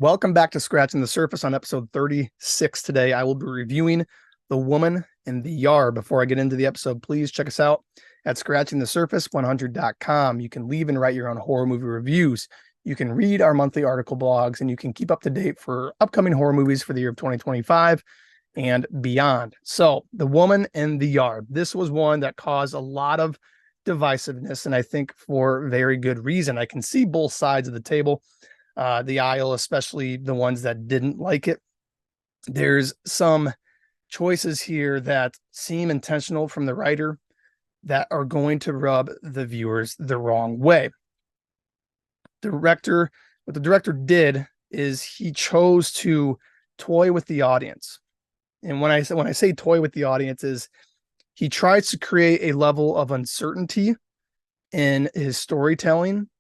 Welcome back to Scratching the Surface on episode 36 today. I will be reviewing The Woman in the Yard. Before I get into the episode, please check us out at scratchingthesurface100.com. You can leave and write your own horror movie reviews. You can read our monthly article blogs, and you can keep up to date for upcoming horror movies for the year of 2025 and beyond. So, The Woman in the Yard. This was one that caused a lot of divisiveness, and I think for very good reason. I can see both sides of the table. The aisle, especially the ones that didn't like it. There's some choices here that seem intentional from the writer that are going to rub the viewers the wrong way. What the director did is he chose to toy with the audience. And when I say toy with the audience is he tries to create a level of uncertainty in his storytelling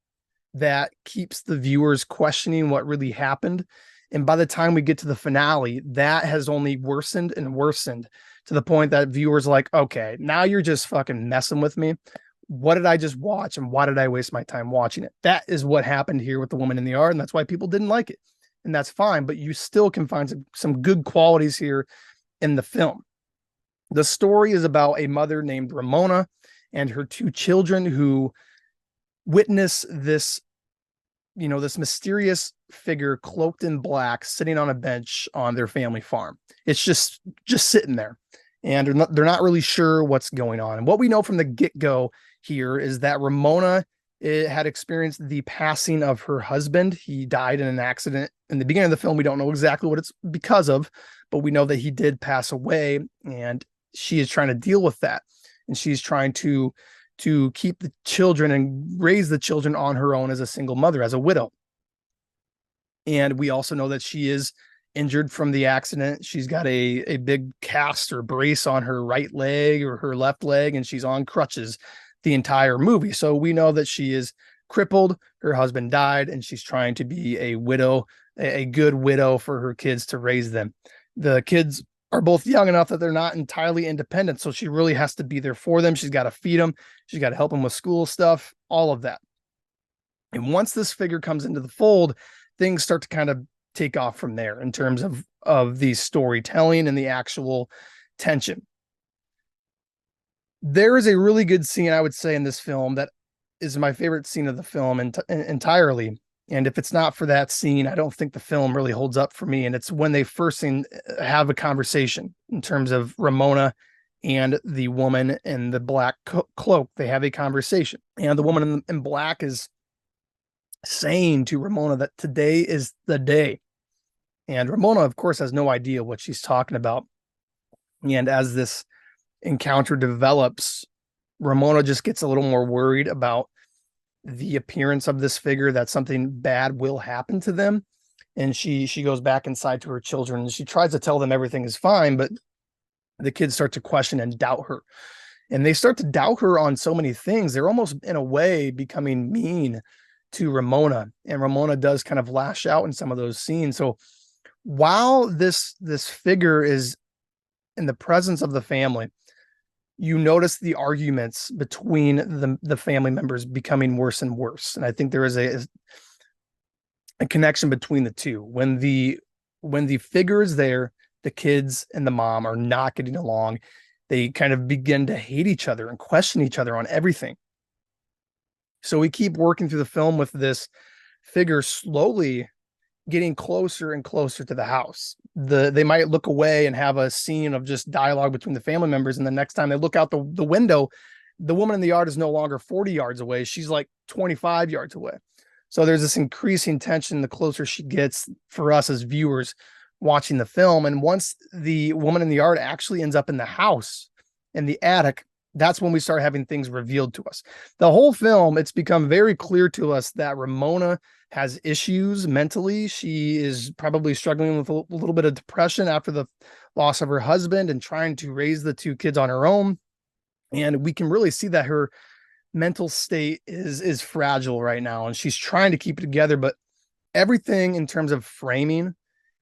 that keeps the viewers questioning what really happened. And by the time we get to the finale, that has only worsened and worsened to the point that viewers are like, okay, now you're just fucking messing with me. What did I just watch? And why did I waste my time watching it? That is what happened here with The Woman in the Yard. And that's why people didn't like it. And that's fine, but you still can find some good qualities here in the film. The story is about a mother named Ramona and her two children who witness this mysterious figure cloaked in black sitting on a bench on their family farm. It's just sitting there, and they're not really sure what's going on. And what we know from the get-go here is that Ramona had experienced the passing of her husband. He died in an accident. In the beginning of the film, we don't know exactly what it's because of, but we know that he did pass away, and she is trying to deal with that. And she's trying to keep the children and raise the children on her own as a single mother, as a widow. And we also know that she is injured from the accident. She's got a big cast or brace on her right leg or her left leg, and she's on crutches the entire movie. So we know that she is crippled. Her husband died, and she's trying to be a widow, a good widow for her kids to raise them. The kids are both young enough that they're not entirely independent. So she really has to be there for them. She's got to feed them. She's got to help them with school stuff, all of that. And once this figure comes into the fold, things start to kind of take off from there in terms of the storytelling and the actual tension. There is a really good scene, I would say, in this film that is my favorite scene of the film entirely. And if it's not for that scene, I don't think the film really holds up for me. And it's when they first have a conversation in terms of Ramona and the woman in the black cloak. They have a conversation, and the woman in black is saying to Ramona that today is the day. And Ramona, of course, has no idea what she's talking about. And as this encounter develops, Ramona just gets a little more worried about the appearance of this figure, that something bad will happen to them. And she goes back inside to her children, and she tries to tell them everything is fine, but the kids start to question and doubt her. And they start to doubt her on so many things. They're almost in a way becoming mean to Ramona, and Ramona does kind of lash out in some of those scenes. So while this figure is in the presence of the family, you notice the arguments between the family members becoming worse and worse. And I think there is a connection between the two. When the figure is there, the kids and the mom are not getting along. They kind of begin to hate each other and question each other on everything. So we keep working through the film with this figure slowly getting closer and closer to the house. They might look away and have a scene of just dialogue between the family members, and the next time they look out the window, the woman in the yard is no longer 40 yards away. She's like 25 yards away. So there's this increasing tension the closer she gets for us as viewers watching the film. And once the woman in the yard actually ends up in the house, in the attic, that's when we start having things revealed to us. The whole film, it's become very clear to us that Ramona has issues mentally. She is probably struggling with a little bit of depression after the loss of her husband and trying to raise the two kids on her own. And we can really see that her mental state is fragile right now, and she's trying to keep it together. But everything in terms of framing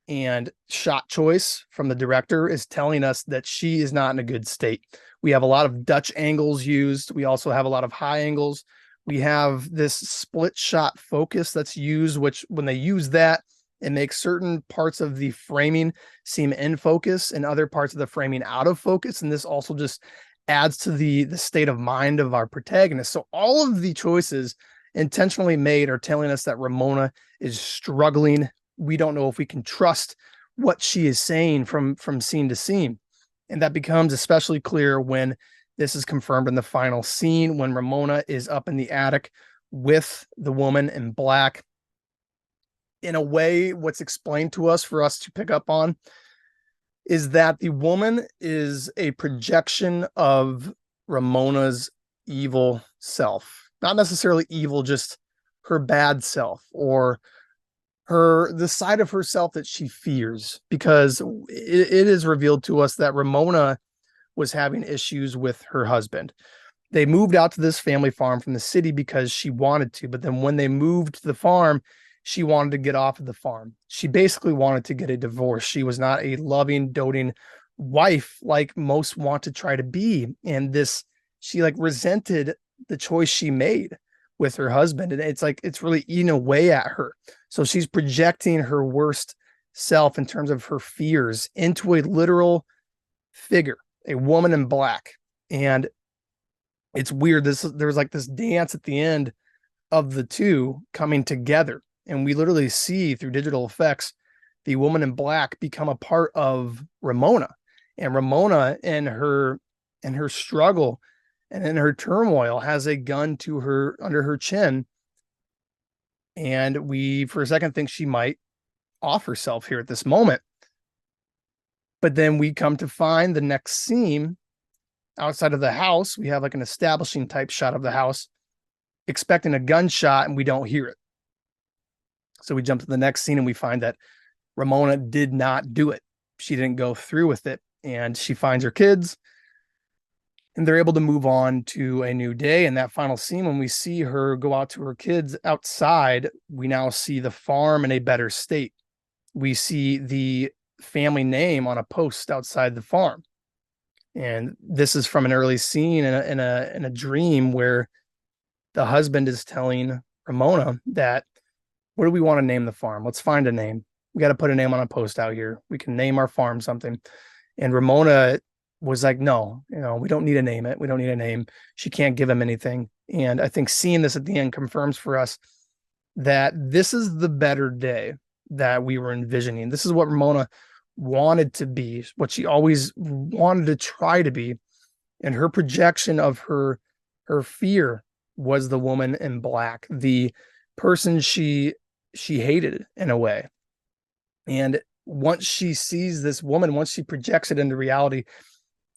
and shot choice from the director is telling us that she is not in a good state. We have a lot of Dutch angles used. We also have a lot of high angles. We have this split shot focus that's used, which when they use that, It makes certain parts of the framing seem in focus and other parts of the framing out of focus. And this also just adds to the state of mind of our protagonist. So all of the choices intentionally made are telling us that Ramona is struggling. We don't know if we can trust what she is saying from scene to scene. And that becomes especially clear when this is confirmed in the final scene, when Ramona is up in the attic with the woman in black. In a way, what's explained to us for us to pick up on is that the woman is a projection of Ramona's evil self. Not necessarily evil, just her bad self, or the side of herself that she fears, because it is revealed to us that Ramona was having issues with her husband. They moved out to this family farm from the city because she wanted to, but then when they moved to the farm, she wanted to get off of the farm. She basically wanted to get a divorce. She was not a loving, doting wife like most want to try to be. And she like resented the choice she made with her husband. And it's really eating away at her. So she's projecting her worst self in terms of her fears into a literal figure, a woman in black. And it's weird. There's like this dance at the end of the two coming together. And we literally see through digital effects, the woman in black become a part of Ramona. And Ramona in her struggle and in her turmoil has a gun to her under her chin. And we, for a second, think she might off herself here at this moment. But then we come to find the next scene outside of the house. We have like an establishing type shot of the house, expecting a gunshot, and we don't hear it. So we jump to the next scene and we find that Ramona did not do it. She didn't go through with it, and she finds her kids and they're able to move on to a new day. And that final scene, when we see her go out to her kids outside, we now see the farm in a better state. We see the family name on a post outside the farm. And this is from an early scene in a dream where the husband is telling Ramona that, what do we want to name the farm? Let's find a name. We got to put a name on a post out here. We can name our farm something. And Ramona was like, no, we don't need to name it. We don't need a name. She can't give him anything. And I think seeing this at the end confirms for us that this is the better day that we were envisioning. This is what Ramona wanted to be, what she always wanted to try to be. And her projection of her fear was the woman in black, the person she hated in a way. And once she sees this woman, once she projects it into reality,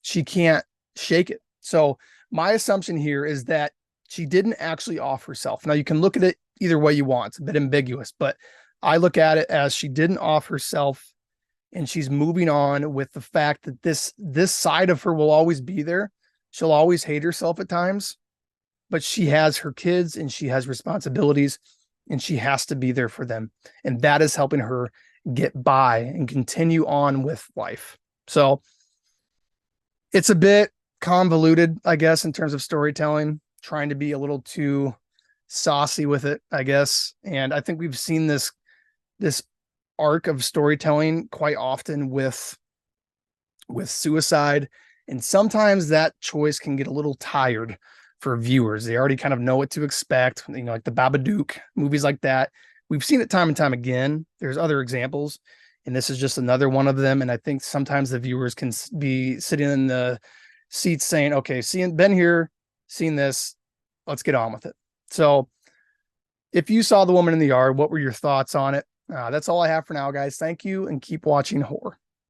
she can't shake it. So my assumption here is that she didn't actually off herself. Now you can look at it either way you want. It's a bit ambiguous, but I look at it as she didn't off herself, and she's moving on with the fact that this side of her will always be there. She'll always hate herself at times, but she has her kids and she has responsibilities, and she has to be there for them. And that is helping her get by and continue on with life. So it's a bit convoluted, I guess, in terms of storytelling, trying to be a little too saucy with it, I guess. And I think we've seen this arc of storytelling quite often with suicide. And sometimes that choice can get a little tired for viewers. They already kind of know what to expect, like the Babadook, movies like that. We've seen it time and time again. There's other examples, and this is just another one of them. And I think sometimes the viewers can be sitting in the seats saying, okay, been here, seen this, let's get on with it. So if you saw The Woman in the Yard, what were your thoughts on it? That's all I have for now, guys. Thank you, and keep watching horror.